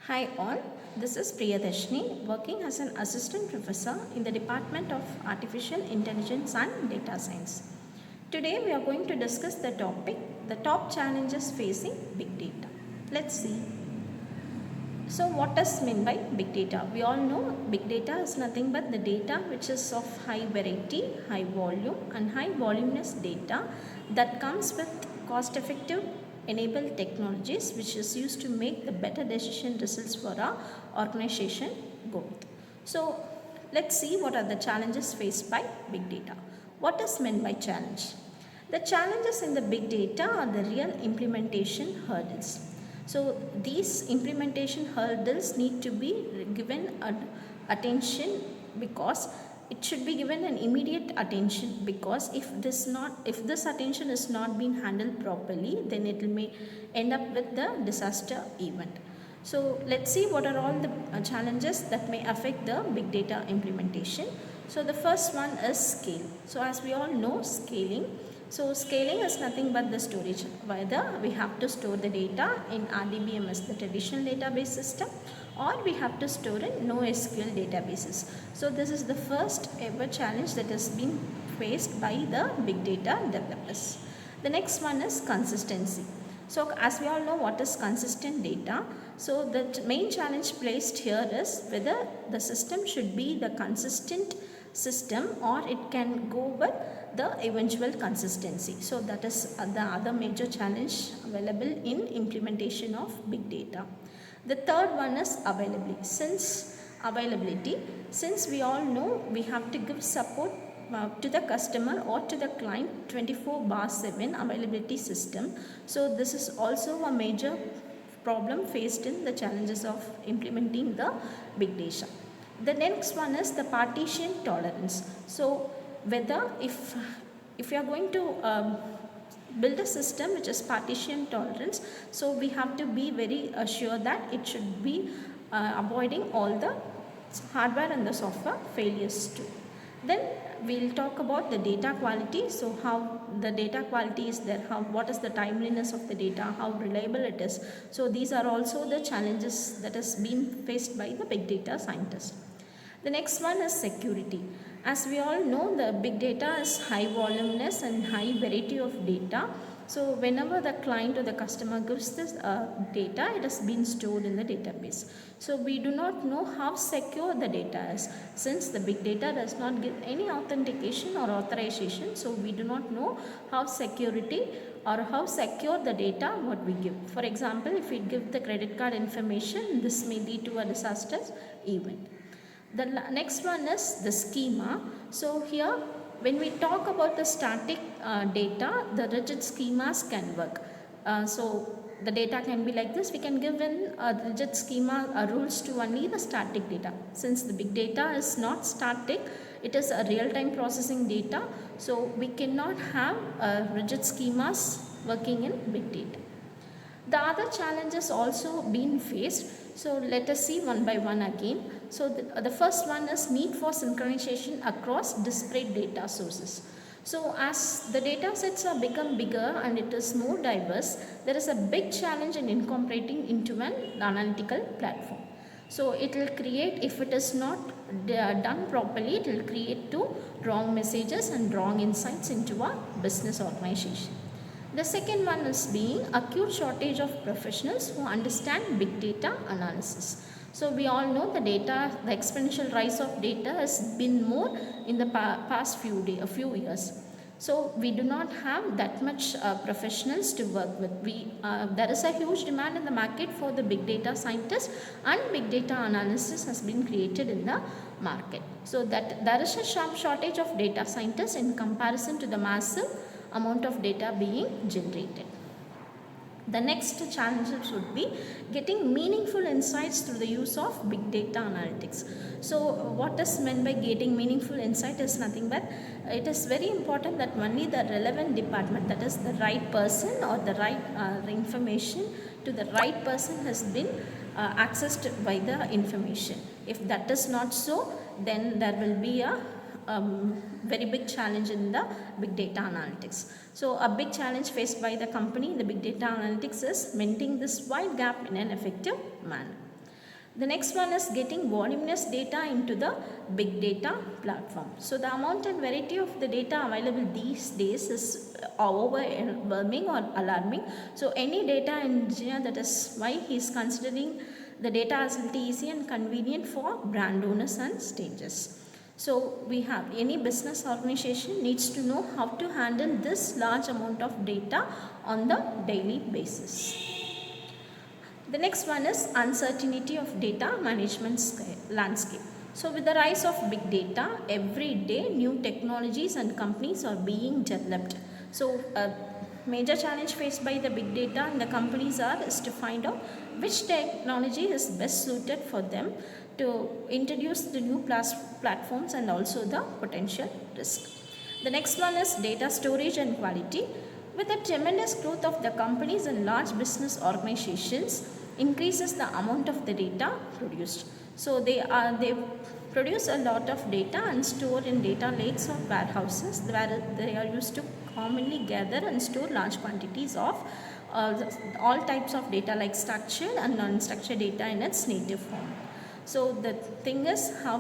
Hi all, this is Priyadharshini working as an assistant professor in the Department of Artificial Intelligence and Data Science. Today we are going to discuss the topic, the top challenges facing big data. Let's see. So what does mean by big data? We all know big data is nothing but the data which is of high variety, high volume and high voluminous data that comes with cost effective enabled technologies which is used to make the better decision results for our organization growth. So let's see what are the challenges faced by big data. What is meant by challenge? The challenges in the big data are the real implementation hurdles. So these implementation hurdles need to be given attention because it should be given an immediate attention, because if this attention is not being handled properly, then it may end up with the disaster event. So let's see what are all the challenges that may affect the big data implementation. So the first one is scale. So as we all know, scaling is nothing but the storage. Whether we have to store the data in RDBMS, the traditional database system, or we have to store in NoSQL databases. So this is the first ever challenge that has been faced by the big data developers. The next one is consistency. So as we all know what is consistent data, so the main challenge placed here is whether the system should be the consistent system or it can go with the eventual consistency. So that is the other major challenge available in implementation of big data. The third one is availability. Since we all know we have to give support to the customer or to the client 24/7 availability system. So this is also a major problem faced in the challenges of implementing the big data. The next one is the partition tolerance. So whether if you are going to build a system which is partition tolerance, so we have to be very sure that it should be avoiding all the hardware and the software failures too. Then we'll talk about the data quality. So how the data quality is there, what is the timeliness of the data, how reliable it is. So these are also the challenges that has been faced by the big data scientists. The next one is security. As we all know, the big data is high voluminous and high variety of data. So whenever the client or the customer gives this data, it has been stored in the database. So we do not know how secure the data is. Since the big data does not give any authentication or authorization, so we do not know how security or how secure the data what we give. For example, if we give the credit card information, this may lead to a disaster event. The next one is the schema. So here when we talk about the static data, the rigid schemas can work. So the data can be like this. We can give in rigid schema rules to only the static data. Since the big data is not static, it is a real-time processing data. So we cannot have rigid schemas working in big data. The other challenges also been faced. So let us see one by one again. So the first one is need for synchronization across disparate data sources. So as the data sets are become bigger and it is more diverse, there is a big challenge in incorporating into an analytical platform. So it will create, if it is not done properly, it will create two wrong messages and wrong insights into a business organization. The second one is being acute shortage of professionals who understand big data analysis. So we all know the exponential rise of data has been more in the past few years. So we do not have that much professionals to work with. There is a huge demand in the market for the big data scientists, and big data analysis has been created in the market. So that there is a sharp shortage of data scientists in comparison to the massive amount of data being generated. The next challenges would be getting meaningful insights through the use of big data analytics. So what is meant by getting meaningful insight is nothing but it is very important that only the relevant department, that is the right person or the right information to the right person has been accessed by the information. If that is not so, then there will be a very big challenge in the big data analytics. So a big challenge faced by the company in the big data analytics is maintaining this wide gap in an effective manner. The next one is getting voluminous data into the big data platform. So the amount and variety of the data available these days is overwhelming or alarming. So any data engineer, that is why he is considering the data accessibility easy and convenient for brand owners and stages. So we have any business organization needs to know how to handle this large amount of data on the daily basis. The next one is uncertainty of data management landscape. So with the rise of big data, every day new technologies and companies are being developed. So a major challenge faced by the big data and the companies is to find out which technology is best suited for them to introduce the new platforms and also the potential risk. The next one is data storage and quality. With the tremendous growth of the companies and large business organizations, increases the amount of the data produced. So they produce a lot of data and store in data lakes or warehouses where they are used to commonly gather and store large quantities of all types of data like structured and non-structured data in its native form. So the thing is how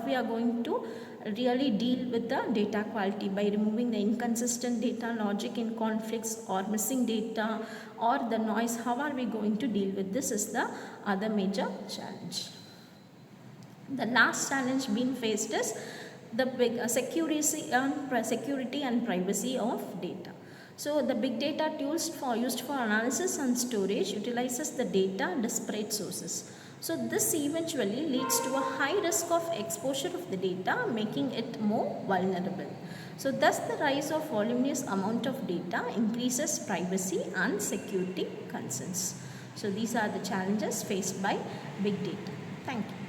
we are going to really deal with the data quality by removing the inconsistent data, logic in conflicts or missing data or the noise. How are we going to deal with this is the other major challenge. The last challenge being faced is the big security and privacy of data. So the big data tools used for analysis and storage utilizes the data disparate sources. So this eventually leads to a high risk of exposure of the data, making it more vulnerable. So thus the rise of voluminous amount of data increases privacy and security concerns. So these are the challenges faced by big data. Thank you.